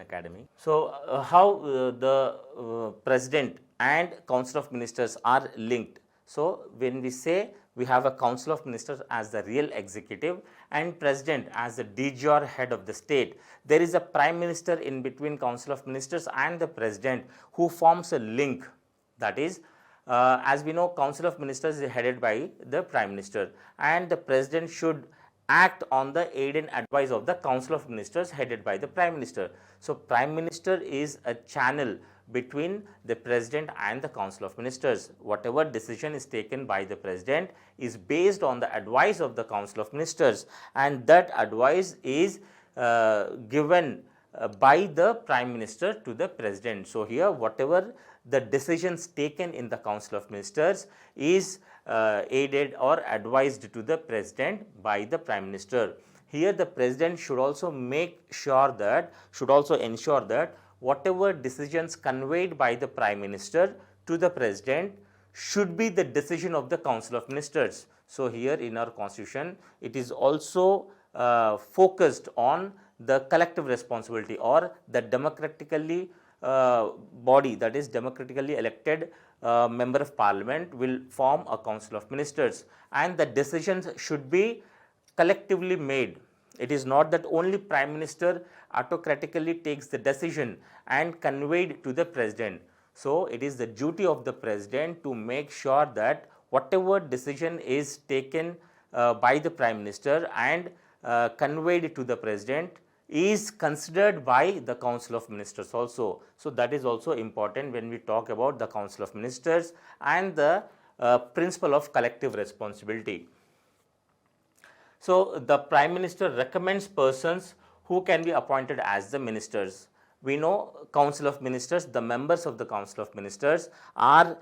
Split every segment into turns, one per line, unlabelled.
Academy. So, how the President and Council of Ministers are linked. So, when we say we have a Council of Ministers as the real executive and President as the de jure head of the state, there is a Prime Minister in between Council of Ministers and the President who forms a link. That is, as we know, Council of Ministers is headed by the Prime Minister, and the President should act on the aid and advice of the Council of Ministers headed by the Prime Minister. So, Prime Minister is a channel between the President and the Council of Ministers. Whatever decision is taken by the President is based on the advice of the Council of Ministers, and that advice is given by the Prime Minister to the President. So, here whatever the decisions taken in the Council of Ministers is aided or advised to the President by the Prime Minister. Here the President should also ensure that whatever decisions conveyed by the Prime Minister to the President should be the decision of the Council of Ministers. So, here in our Constitution, it is also focused on the collective responsibility, or the democratically body, that is democratically elected member of Parliament will form a Council of Ministers, and the decisions should be collectively made. It is not that only Prime Minister autocratically takes the decision and conveyed to the President. So, it is the duty of the President to make sure that whatever decision is taken by the Prime Minister and conveyed to the President is considered by the Council of Ministers also. So, that is also important when we talk about the Council of Ministers and the principle of collective responsibility. So, the Prime Minister recommends persons who can be appointed as the ministers. We know Council of Ministers, the members of the Council of Ministers are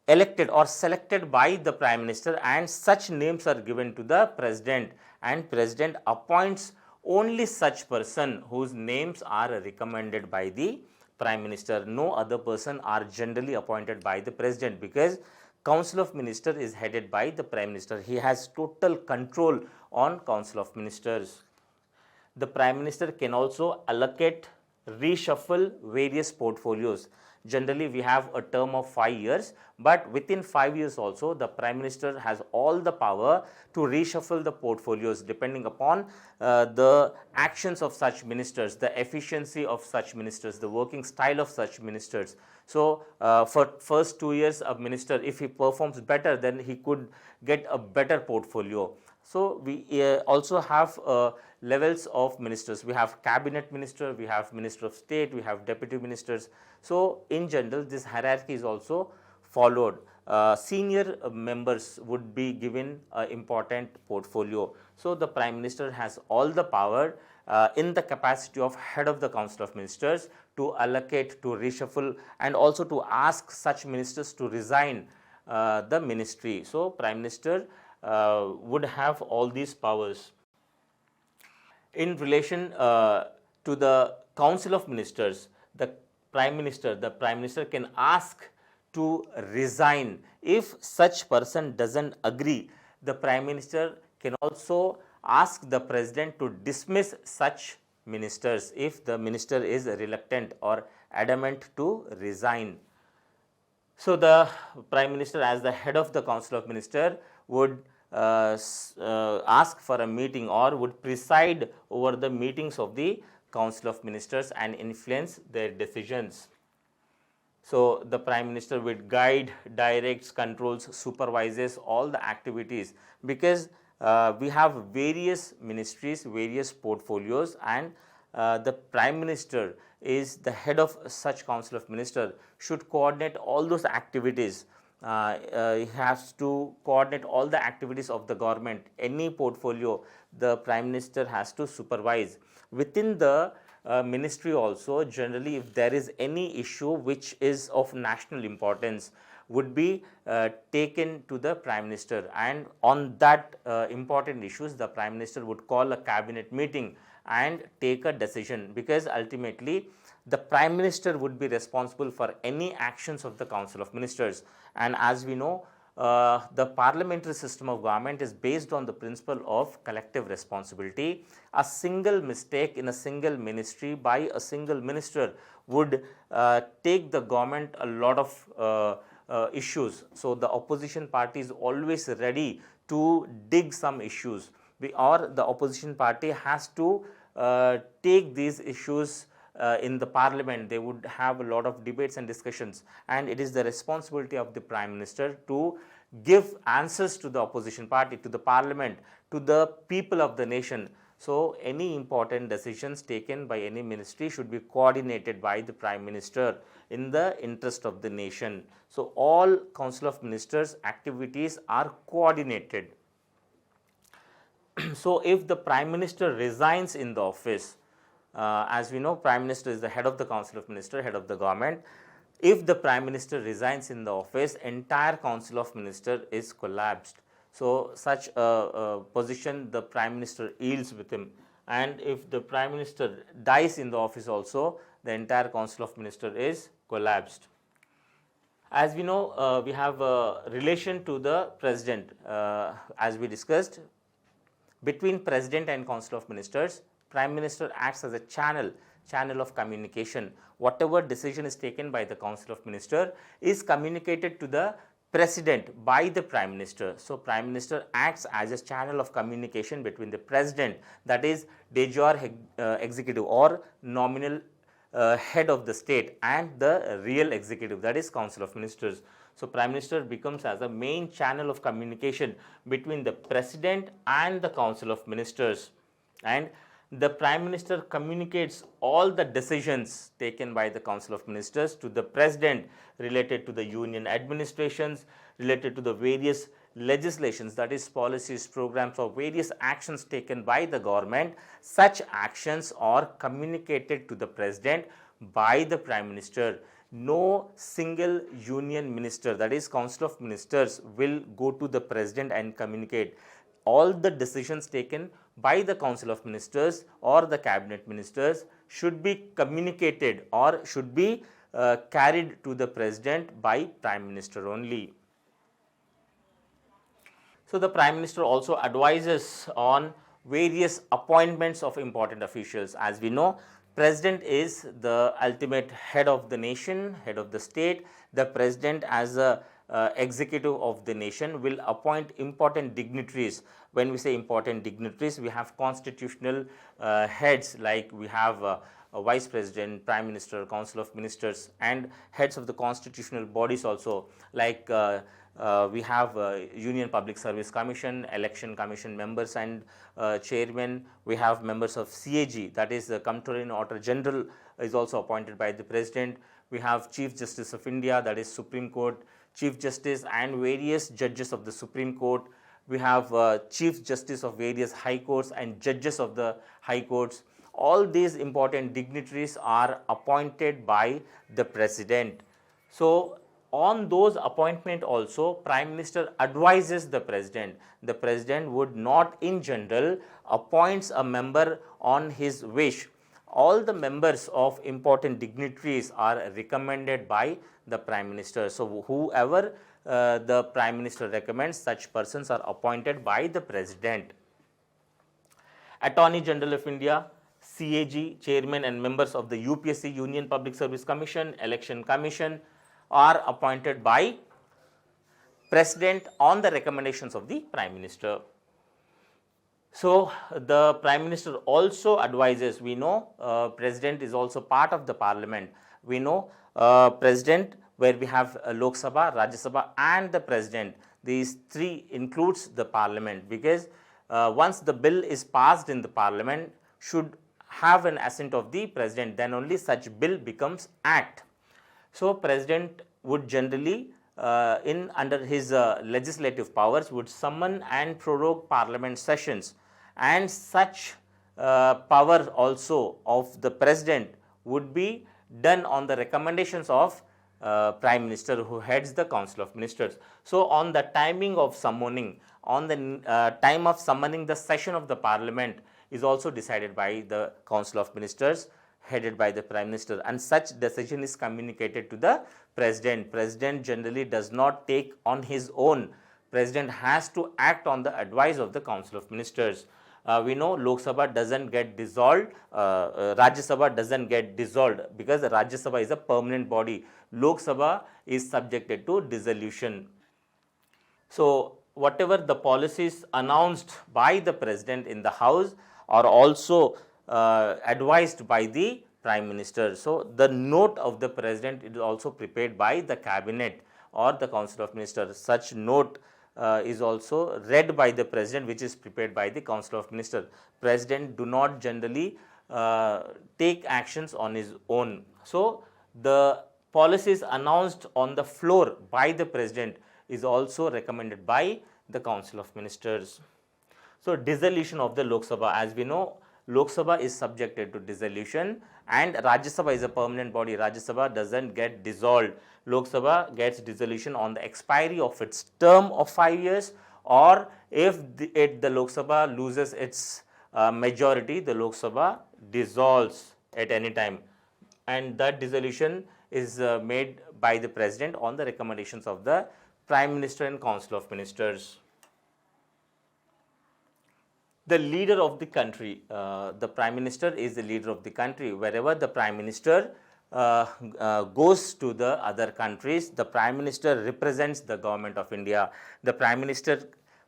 elected or selected by the Prime Minister, and such names are given to the President, and President appoints only such person whose names are recommended by the Prime Minister. No other person are generally appointed by the President, because Council of Ministers is headed by the Prime Minister. He has total control on Council of Ministers. The Prime Minister can also allocate, reshuffle various portfolios. Generally, we have a term of 5 years, but within 5 years also the Prime Minister has all the power to reshuffle the portfolios depending upon the actions of such ministers, the efficiency of such ministers, the working style of such ministers. So, for first 2 years of minister, if he performs better, then he could get a better portfolio. So, we also have levels of ministers. We have cabinet minister, we have minister of state, we have deputy ministers. So, in general, this hierarchy is also followed. Senior members would be given an important portfolio. So, the Prime Minister has all the power in the capacity of head of the Council of Ministers to allocate, to reshuffle, and also to ask such ministers to resign the ministry. So, Prime Minister would have all these powers. In relation to the Council of Ministers, the Prime Minister can ask to resign. If such person doesn't agree, the Prime Minister can also ask the President to dismiss such ministers if the minister is reluctant or adamant to resign. So, the Prime Minister, as the head of the Council of Ministers, would ask for a meeting or would preside over the meetings of the Council of Ministers and influence their decisions. So, the Prime Minister would guide, directs, controls, supervises all the activities, because we have various ministries, various portfolios, and the Prime Minister is the head of such Council of Ministers, should coordinate all those activities. He has to coordinate all the activities of the government. Any portfolio the Prime Minister has to supervise. Within the ministry also, generally if there is any issue which is of national importance, would be taken to the Prime Minister, and on that important issues the Prime Minister would call a cabinet meeting and take a decision, because ultimately the Prime Minister would be responsible for any actions of the Council of Ministers. And as we know, the parliamentary system of government is based on the principle of collective responsibility. A single mistake in a single ministry by a single minister would take the government a lot of issues. So, the opposition party is always ready to dig some issues, or the opposition party has to take these issues in the parliament. They would have a lot of debates and discussions, and it is the responsibility of the prime minister to give answers to the opposition party, to the parliament, to the people of the nation. So, any important decisions taken by any ministry should be coordinated by the prime minister in the interest of the nation. So, all council of ministers activities are coordinated. So, if the prime minister resigns in the office, as we know, prime minister is the head of the council of ministers, head of the government. If the prime minister resigns in the office, entire council of ministers is collapsed. So, such a position the prime minister yields with him, and if the prime minister dies in the office also, the entire council of ministers is collapsed. As we know, we have a relation to the president, as we discussed. Between president and council of ministers, prime minister acts as a channel of communication. Whatever decision is taken by the council of minister is communicated to the president by the prime minister. So, prime minister acts as a channel of communication between the president, that is de jure executive or nominal head of the state, and the real executive, that is council of ministers. So, prime minister becomes as a main channel of communication between the president and the council of ministers, and the prime minister communicates all the decisions taken by the council of ministers to the president related to the union administrations, related to the various legislations, that is policies, programs, or various actions taken by the government. Such actions are communicated to the president by the prime minister. No single union minister, that is council of ministers, will go to the president and communicate. All the decisions taken by the council of ministers or the cabinet ministers should be communicated or should be carried to the president by prime minister only. So, the prime minister also advises on various appointments of important officials. As we know, president is the ultimate head of the nation, head of the state. The president, as a executive of the nation, will appoint important dignitaries. When we say important dignitaries, we have constitutional heads, like we have a vice president, prime minister, council of ministers, and heads of the constitutional bodies also, like we have Union Public Service Commission, Election Commission members and chairmen. We have members of CAG, that is the Comptroller in Auditor General, is also appointed by the president. We have Chief Justice of India, that is Supreme Court, Chief Justice and various judges of the Supreme Court. We have Chief Justice of various high courts and judges of the high courts. All these important dignitaries are appointed by the president. So, on those appointment also, prime minister advises the president. The president would not in general appoints a member on his wish. All the members of important dignitaries are recommended by the prime minister. So, whoever the prime minister recommends, such persons are appointed by the president. Attorney General of India, CAG, chairman and members of the UPSC, Union Public Service Commission, Election Commission, are appointed by president on the recommendations of the prime minister. So, the prime minister also advises. We know president is also part of the parliament. We know president, where we have Lok Sabha, Rajya Sabha and the president. These three includes the parliament, because once the bill is passed in the parliament, should have an assent of the president, then only such bill becomes act. So, president would generally under his legislative powers would summon and prorogue parliament sessions, and such power also of the president would be done on the recommendations of prime minister, who heads the council of ministers. So, on the timing of summoning, on the time of summoning the session of the parliament is also decided by the council of ministers, headed by the Prime Minister, and such decision is communicated to the President. President generally does not take on his own. President has to act on the advice of the Council of Ministers. We know Lok Sabha doesn't get dissolved, Rajya Sabha doesn't get dissolved because the Rajya Sabha is a permanent body. Lok Sabha is subjected to dissolution. So, whatever the policies announced by the President in the House are also advised by the Prime Minister. So, the note of the President is also prepared by the Cabinet or the Council of Ministers. Such note is also read by the President, which is prepared by the Council of Ministers. President do not generally take actions on his own. So, the policies announced on the floor by the President is also recommended by the Council of Ministers. So, dissolution of the Lok Sabha, as we know, Lok Sabha is subjected to dissolution and Rajya Sabha is a permanent body. Rajya Sabha doesn't get dissolved. Lok Sabha gets dissolution on the expiry of its term of 5 years, or if the Lok Sabha loses its majority, the Lok Sabha dissolves at any time, and that dissolution is made by the President on the recommendations of the Prime Minister and Council of Ministers. The leader of the country, the Prime Minister is the leader of the country. Wherever the Prime Minister goes to the other countries, the Prime Minister represents the government of India. The Prime Minister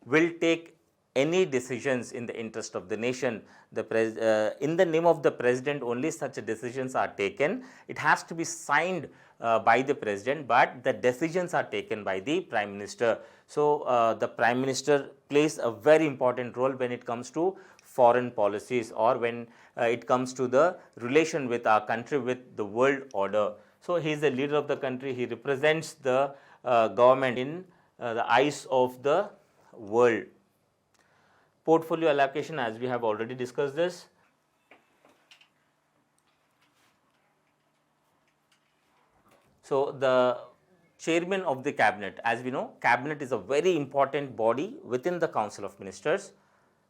will take any decisions in the interest of the nation. In the name of the President only such decisions are taken. It has to be signed by the President, but the decisions are taken by the Prime Minister. So, the Prime Minister plays a very important role when it comes to foreign policies or when it comes to the relation with our country with the world order. So, he is the leader of the country. He represents the government in the eyes of the world. Portfolio allocation, as we have already discussed this. So, the chairman of the cabinet, as we know, cabinet is a very important body within the Council of Ministers.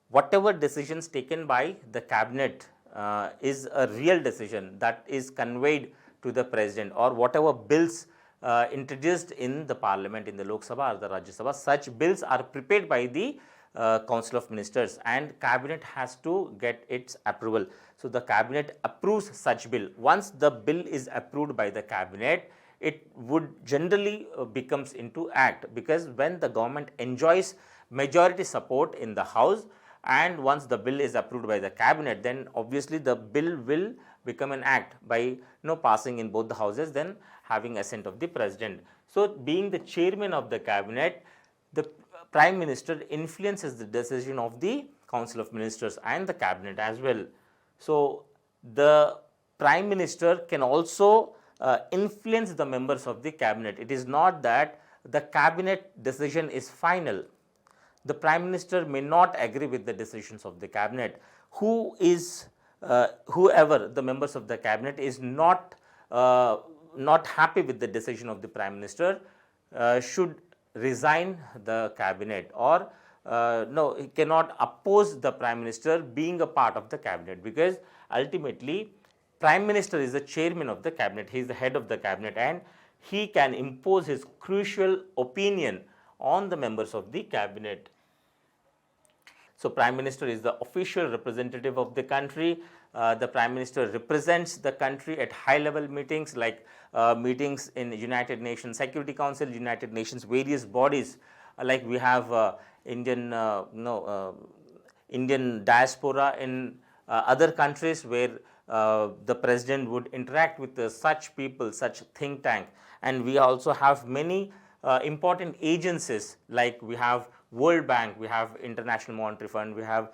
Whatever decisions taken by the cabinet is a real decision that is conveyed to the President, or whatever bills introduced in the Parliament, in the Lok Sabha or the Rajya Sabha, such bills are prepared by the Council of Ministers and cabinet has to get its approval. So, the cabinet approves such bill. Once the bill is approved by the cabinet, it would generally becomes into act, because when the government enjoys majority support in the House and once the bill is approved by the cabinet, then obviously the bill will become an act by passing in both the houses, then having assent of the President. So, being the chairman of the cabinet, the Prime Minister influences the decision of the Council of Ministers and the cabinet as well. So, the Prime Minister can also influence the members of the cabinet. It is not that the cabinet decision is final. The Prime Minister may not agree with the decisions of the cabinet. Whoever the members of the cabinet is not happy with the decision of the Prime Minister should resign the cabinet, or no, he cannot oppose the Prime Minister being a part of the cabinet, because ultimately Prime Minister is the chairman of the cabinet, he is the head of the cabinet and he can impose his crucial opinion on the members of the cabinet. So, Prime Minister is the official representative of the country. The Prime Minister represents the country at high level meetings, like meetings in United Nations Security Council, United Nations various bodies, like we have Indian diaspora in other countries where the President would interact with such people, such think tank, and we also have many important agencies, like we have World Bank, we have International Monetary Fund, we have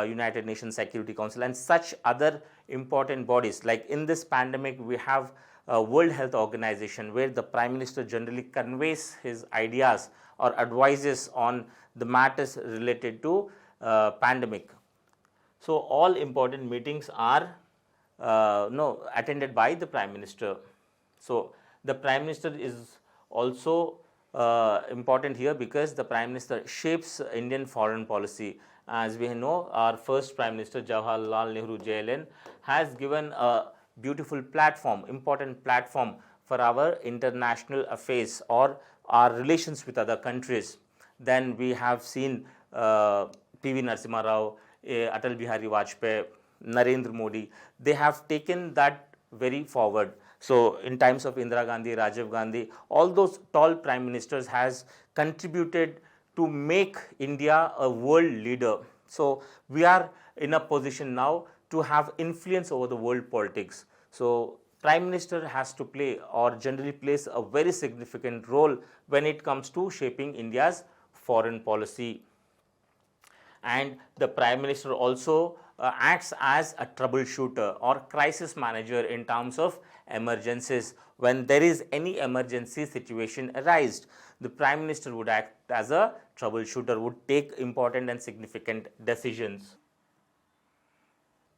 United Nations Security Council and such other important bodies. Like in this pandemic, we have World Health Organization, where the Prime Minister generally conveys his ideas or advises on the matters related to pandemic. So, all important meetings are attended by the Prime Minister. So, the Prime Minister is also important here, because the Prime Minister shapes Indian foreign policy. As we know, our first Prime Minister Jawaharlal Nehru JLN has given a beautiful platform, important platform for our international affairs or our relations with other countries. Then we have seen P.V. Narasimha Rao, Atal Bihari Vajpayee, Narendra Modi. They have taken that very forward. So in times of Indira Gandhi, Rajiv Gandhi, all those tall prime ministers has contributed to make India a world leader. So we are in a position now to have influence over the world politics. So prime minister has to play or generally plays a very significant role when it comes to shaping India's foreign policy. And the prime minister also acts as a troubleshooter or crisis manager in terms of emergencies. When there is any emergency situation arised, the prime minister would act as a troubleshooter, would take important and significant decisions.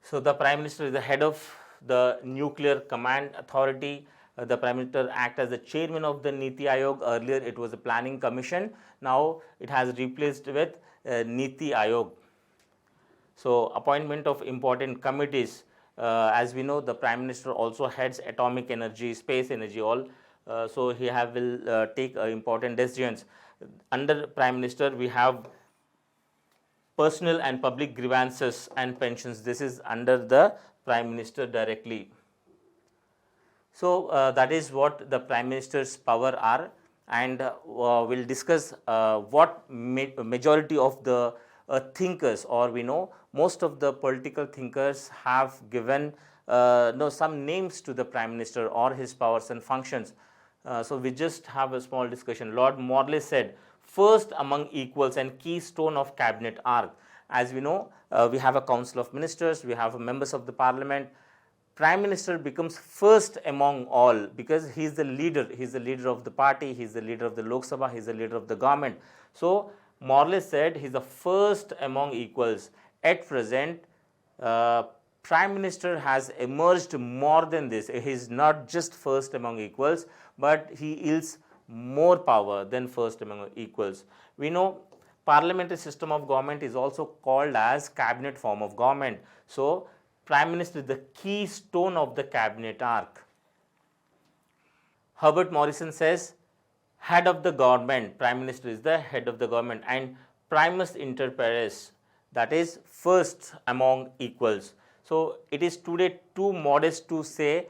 So the prime minister is the head of the nuclear command authority. The prime minister acts as the chairman of the Niti Aayog. Earlier it was a planning commission. Now it has replaced with Niti Aayog. So appointment of important committees. As we know, the prime minister also heads atomic energy, space energy, all. So he will take important decisions. Under prime minister, we have personal and public grievances and pensions. This is under the prime minister directly. So that is what the prime minister's power are, and we'll discuss what majority of the thinkers, or we know most of the political thinkers have given some names to the prime minister or his powers and functions. So we just have a small discussion. Lord Morley said, first among equals and keystone of cabinet arc. As we know, we have a council of ministers, we have members of the parliament. Prime minister becomes first among all because he is the leader. He is the leader of the party, he is the leader of the Lok Sabha, he is the leader of the government. So Morley said he is the first among equals. At present, prime minister has emerged more than this. He is not just first among equals, but he yields more power than first among equals. We know parliamentary system of government is also called as cabinet form of government. So prime minister is the keystone of the cabinet arc. Herbert Morrison says, head of the government, prime minister is the head of the government, and primus inter pares, that is first among equals. So it is today too modest to say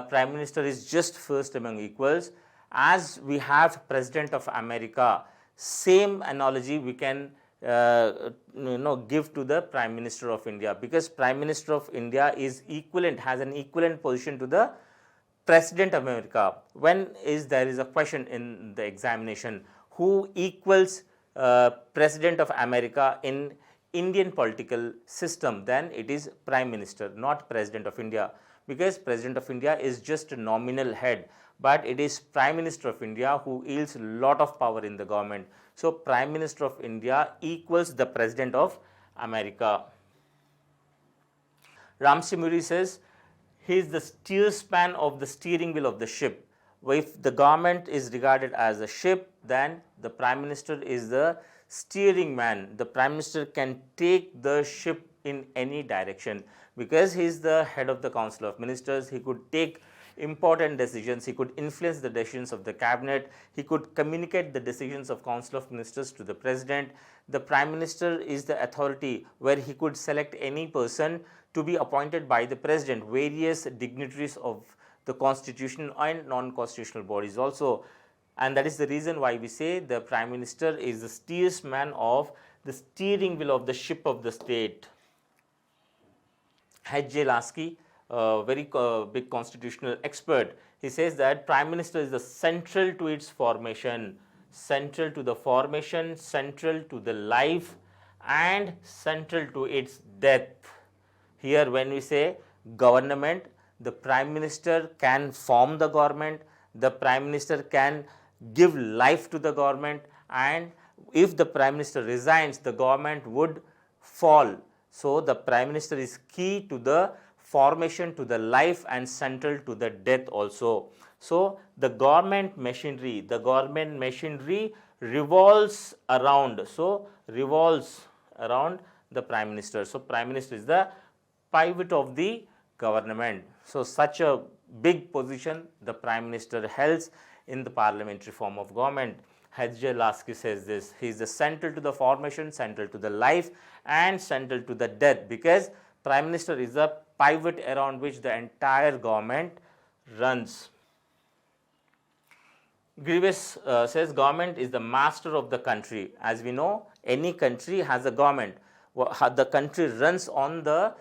prime minister is just first among equals. As we have president of America, same analogy we can give to the prime minister of India, because prime minister of India is equivalent, has an equivalent position to the president of America. When there is a question in the examination, who equals president of America in Indian political system, then it is prime minister, not president of India, because president of India is just a nominal head, but it is prime minister of India who yields a lot of power in the government. So prime minister of India equals the president of America. Ramsey Muri says he is the steersman of the steering wheel of the ship. If the government is regarded as a ship, then the prime minister is the steering man. The prime minister can take the ship in any direction because he is the head of the council of ministers. He could take important decisions, he could influence the decisions of the cabinet, he could communicate the decisions of council of ministers to the president. The prime minister is the authority where he could select any person to be appointed by the president, various dignitaries of the constitution and non-constitutional bodies also. And that is the reason why we say the prime minister is the steersman of the steering wheel of the ship of the state. H.J. Lasky, very big constitutional expert, he says that prime minister is the central to its formation, central to the formation, central to the life, and central to its death. Here when we say government, the prime minister can form the government, the prime minister can give life to the government, and if the prime minister resigns, the government would fall. So the prime minister is key to the formation, to the life, and central to the death also. So the government machinery revolves around, the prime minister. So prime minister is the pivot of the government. So such a big position the Prime Minister holds in the parliamentary form of government. H.J. Lasky says this, he is the central to the formation, central to the life and central to the death, because Prime Minister is the pivot around which the entire government runs. Grievous says government is the master of the country. As we know, any country has a government. The country runs on the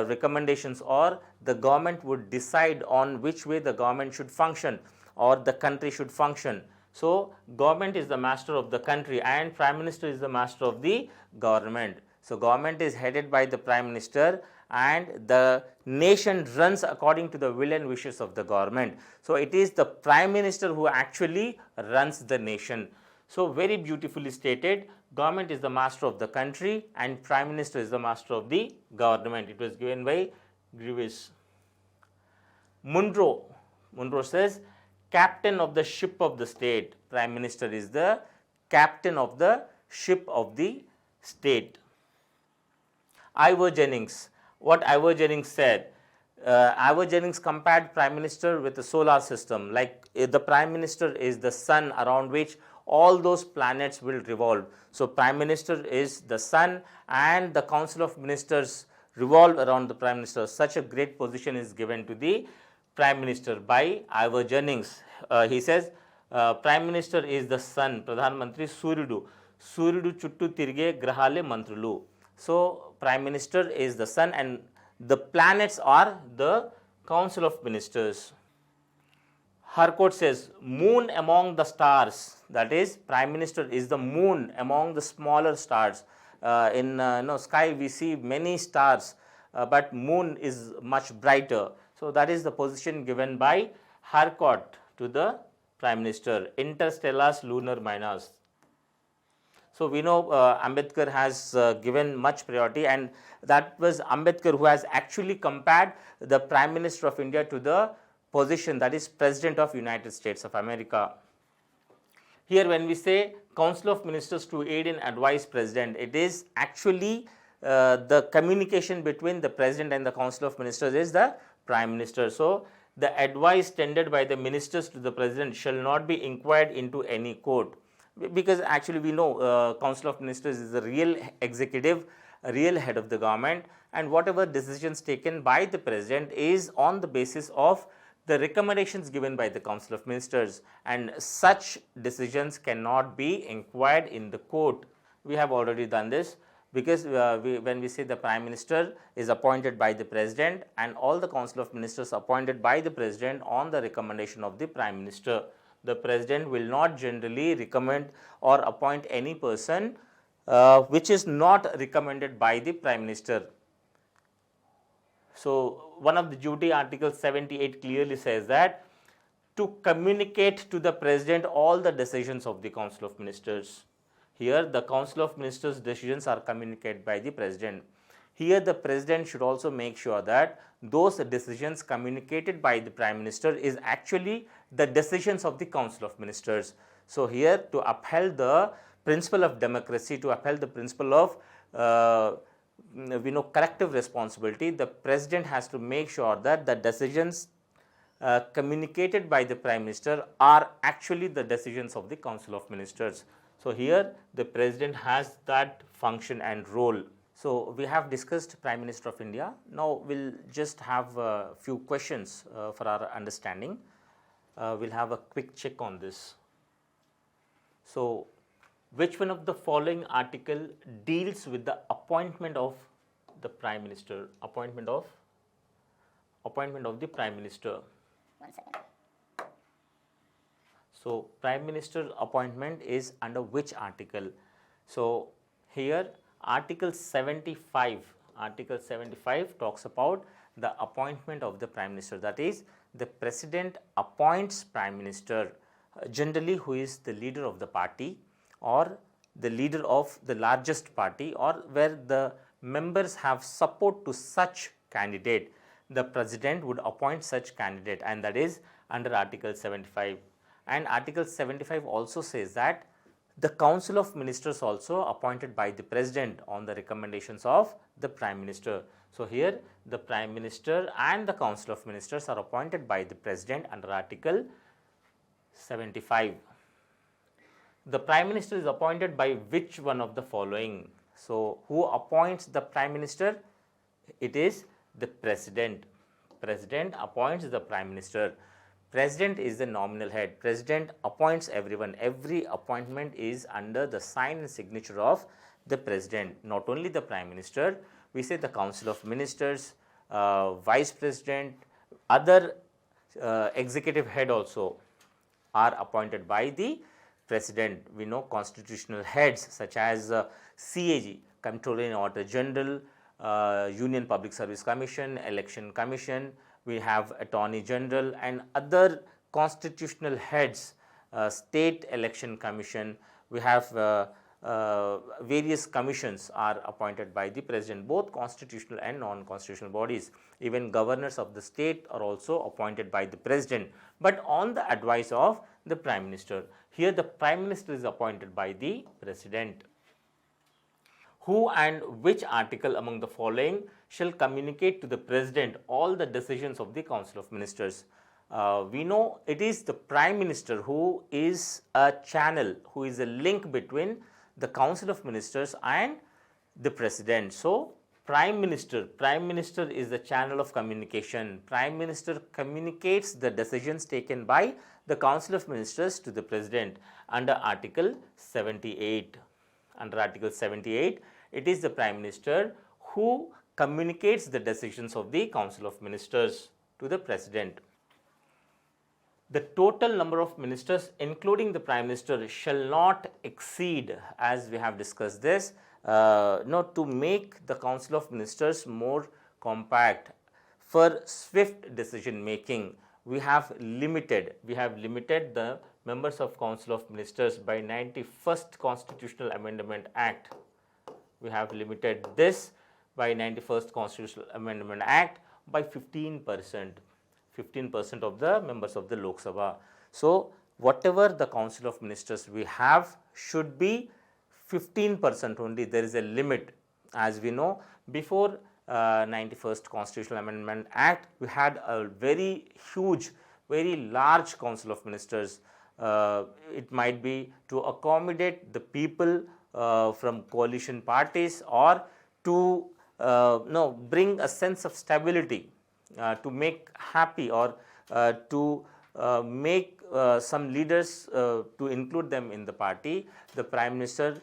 recommendations, or the government would decide on which way the government should function or the country should function. So government is the master of the country and Prime Minister is the master of the government. So government is headed by the Prime Minister and the nation runs according to the will and wishes of the government. So it is the Prime Minister who actually runs the nation. So very beautifully stated, government is the master of the country and Prime Minister is the master of the government. It was given by Grievous. Munro says, captain of the ship of the state. Prime Minister is the captain of the ship of the state. Ivor Jennings, what Ivor Jennings said, Ivor Jennings compared Prime Minister with the solar system, like the Prime Minister is the sun around which all those planets will revolve. So Prime Minister is the sun and the Council of Ministers revolve around the Prime Minister. Such a great position is given to the Prime Minister by Ivor Jennings. He says, Prime Minister is the sun, Pradhan Mantri Suryudu. Suryudu chuttu tirige grahale mantrulu. So Prime Minister is the sun and the planets are the Council of Ministers. Harcourt says, moon among the stars, that is Prime Minister is the moon among the smaller stars. In sky we see many stars, but moon is much brighter. So that is the position given by Harcourt to the Prime Minister, interstellars lunar minors. So we know Ambedkar has given much priority, and that was Ambedkar who has actually compared the Prime Minister of India to the position, that is President of United States of America. Here when we say Council of Ministers to aid and advise President, it is actually the communication between the President and the Council of Ministers is the Prime Minister. So the advice tendered by the ministers to the President shall not be inquired into any court, because actually we know Council of Ministers is the real executive, a real head of the government, and whatever decisions taken by the President is on the basis of the recommendations given by the Council of Ministers, and such decisions cannot be inquired in the court. We have already done this, because when we say the Prime Minister is appointed by the President and all the Council of Ministers appointed by the President on the recommendation of the Prime Minister. The President will not generally recommend or appoint any person which is not recommended by the Prime Minister. So one of the duty, Article 78 clearly says that to communicate to the President all the decisions of the Council of Ministers. Here the Council of Ministers decisions are communicated by the President. Here the President should also make sure that those decisions communicated by the Prime Minister is actually the decisions of the Council of Ministers. So here, to uphold the principle of democracy, to uphold the principle of collective responsibility, the President has to make sure that the decisions communicated by the Prime Minister are actually the decisions of the Council of Ministers. So here the President has that function and role. So we have discussed Prime Minister of India. Now we'll just have a few questions for our understanding. We'll have a quick check on this. So which one of the following article deals with the appointment of the Prime Minister? Appointment of the Prime Minister.
1 second.
So Prime Minister appointment is under which article? So here Article 75 talks about the appointment of the Prime Minister. That is, the President appoints Prime Minister, generally who is the leader of the party or the leader of the largest party, or where the members have support to such candidate. The President would appoint such candidate, and that is under Article 75. And Article 75 also says that The Council of Ministers also appointed by the President on the recommendations of the Prime Minister. So, here the Prime Minister and the Council of Ministers are appointed by the President under Article 75. The Prime Minister is appointed by which one of the following? So, who appoints the Prime Minister? It is the President. President appoints the Prime Minister. President is the nominal head. President appoints everyone. Every appointment is under the sign and signature of the President. Not only the Prime Minister, we say the Council of Ministers, Vice President, other executive head also are appointed by the President. We know constitutional heads such as CAG, Comptroller and Auditor General, Union Public Service Commission, Election Commission, we have Attorney General and other constitutional heads, State Election Commission, we have various commissions are appointed by the President, both constitutional and non-constitutional bodies. Even governors of the state are also appointed by the President, but on the advice of the Prime Minister. Here the Prime Minister is appointed by the President. Who and which article among the following shall communicate to the President all the decisions of the Council of Ministers? We know it is the Prime Minister who is a channel, who is a link between the Council of Ministers and the President. So, Prime Minister is the channel of communication. Prime Minister communicates the decisions taken by the Council of Ministers to the President under Article 78. Under Article 78, it is the Prime Minister who communicates the decisions of the Council of Ministers to the President. The total number of ministers, including the Prime Minister, shall not exceed, as we have discussed this, to make the Council of Ministers more compact. For swift decision making, we have limited the members of Council of Ministers by 91st Constitutional Amendment Act. We have limited this by 91st Constitutional Amendment Act by 15%. 15% of the members of the Lok Sabha. So, whatever the Council of Ministers we have should be 15% only. There is a limit. As we know, before 91st Constitutional Amendment Act, we had a very huge, very large Council of Ministers. It might be to accommodate the people from coalition parties or to bring a sense of stability, to make happy or to make some leaders to include them in the party. The Prime Minister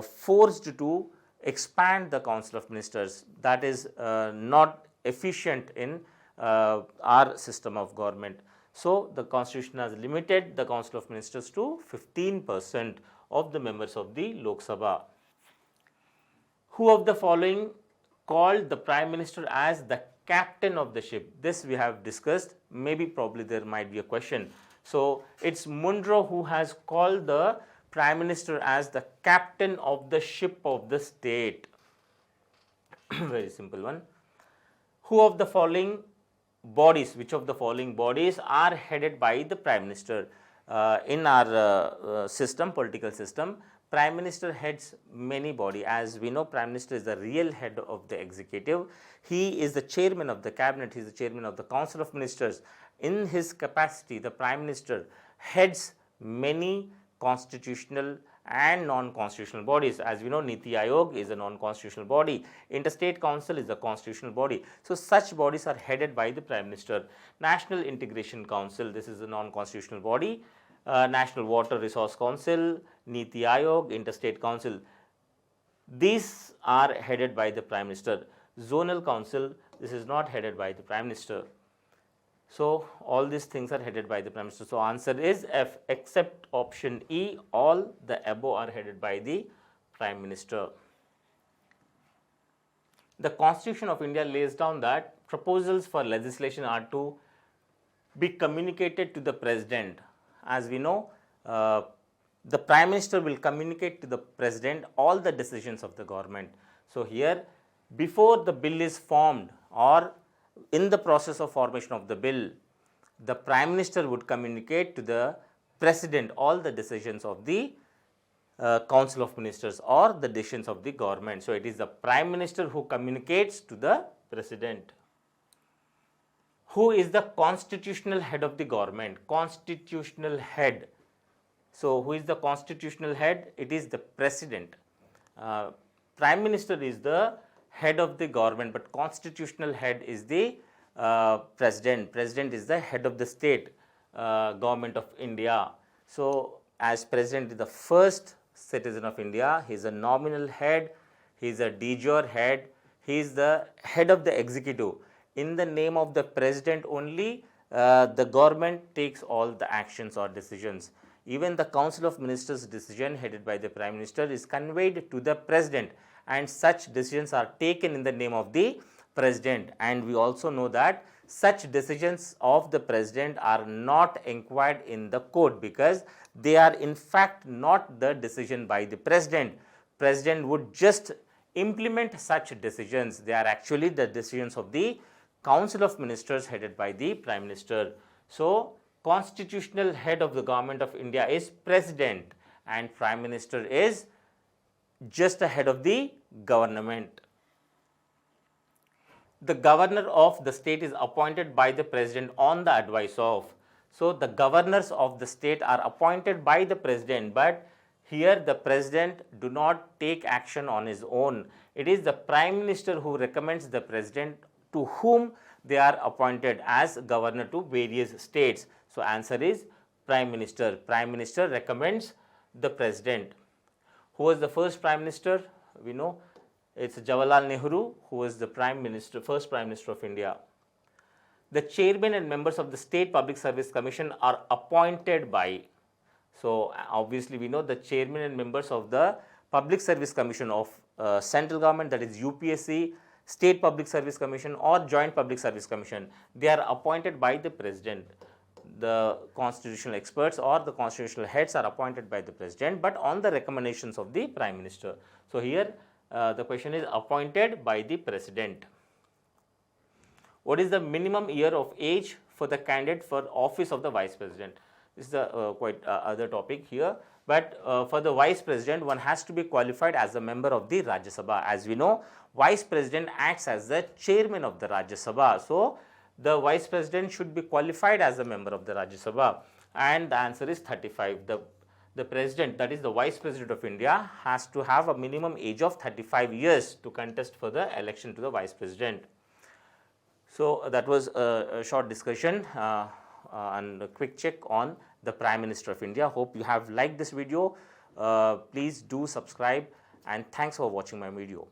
forced to expand the Council of Ministers. That is not efficient in our system of government. So, the Constitution has limited the Council of Ministers to 15% of the members of the Lok Sabha. Who of the following called the Prime Minister as the captain of the ship? This we have discussed. Maybe probably there might be a question. So, it's Munro who has called the Prime Minister as the captain of the ship of the state. Very simple one. Who of the following bodies, which of the following bodies are headed by the Prime Minister? In our system, political system, Prime Minister heads many bodies. As we know, Prime Minister is the real head of the executive. He is the chairman of the cabinet. He is the chairman of the Council of Ministers. In his capacity, the Prime Minister heads many constitutional and non-constitutional bodies. As we know, Niti Aayog is a non-constitutional body. Interstate Council is a constitutional body. So, such bodies are headed by the Prime Minister. National Integration Council, this is a non-constitutional body. National Water Resource Council, Niti Aayog, Interstate Council. These are headed by the Prime Minister. Zonal Council, this is not headed by the Prime Minister. So, all these things are headed by the Prime Minister. So, answer is F, except option E, all the above are headed by the Prime Minister. The Constitution of India lays down that proposals for legislation are to be communicated to the President. As we know, the Prime Minister will communicate to the President all the decisions of the government. So, here before the bill is formed or in the process of formation of the bill, the Prime Minister would communicate to the President all the decisions of the Council of Ministers or the decisions of the government. So, it is the Prime Minister who communicates to the President. Who is the constitutional head of the government? Constitutional head. So, who is the constitutional head? It is the President. Prime Minister is the head of the government, but constitutional head is the President. President is the head of the state government of India. So, as President is the first citizen of India, he is a nominal head, he is a de jure head, he is the head of the executive. In the name of the President only, the government takes all the actions or decisions. Even the Council of Ministers decision headed by the Prime Minister is conveyed to the President, and such decisions are taken in the name of the President. And we also know that such decisions of the President are not inquired in the court, because they are in fact not the decision by the President. President would just implement such decisions. They are actually the decisions of the Council of Ministers headed by the Prime Minister. So, constitutional head of the government of India is President, and Prime Minister is just a head of the government. The governor of the state is appointed by the President on the advice of. So, the governors of the state are appointed by the President, but here the President do not take action on his own. It is the Prime Minister who recommends the President to whom they are appointed as governor to various states. So, answer is Prime Minister. Prime Minister recommends the President. Who was the first Prime Minister? We know it's Jawaharlal Nehru, who was the Prime Minister, first Prime Minister of India. The chairman and members of the State Public Service Commission are appointed by. So, obviously we know the chairman and members of the Public Service Commission of central government, that is UPSC, State Public Service Commission or Joint Public Service Commission, they are appointed by the President. The constitutional experts or the constitutional heads are appointed by the President, but on the recommendations of the Prime Minister. So, here the question is appointed by the President. What is the minimum year of age for the candidate for office of the Vice President? This is the quite other topic here, but for the Vice President, one has to be qualified as a member of the Rajya Sabha. As we know, Vice President acts as the chairman of the Rajya Sabha. So, the Vice President should be qualified as a member of the Rajya Sabha, and the answer is 35. The President, that is the Vice President of India, has to have a minimum age of 35 years to contest for the election to the Vice President. So, that was a short discussion and a quick check on the Prime Minister of India. Hope you have liked this video. Please do subscribe, and thanks for watching my video.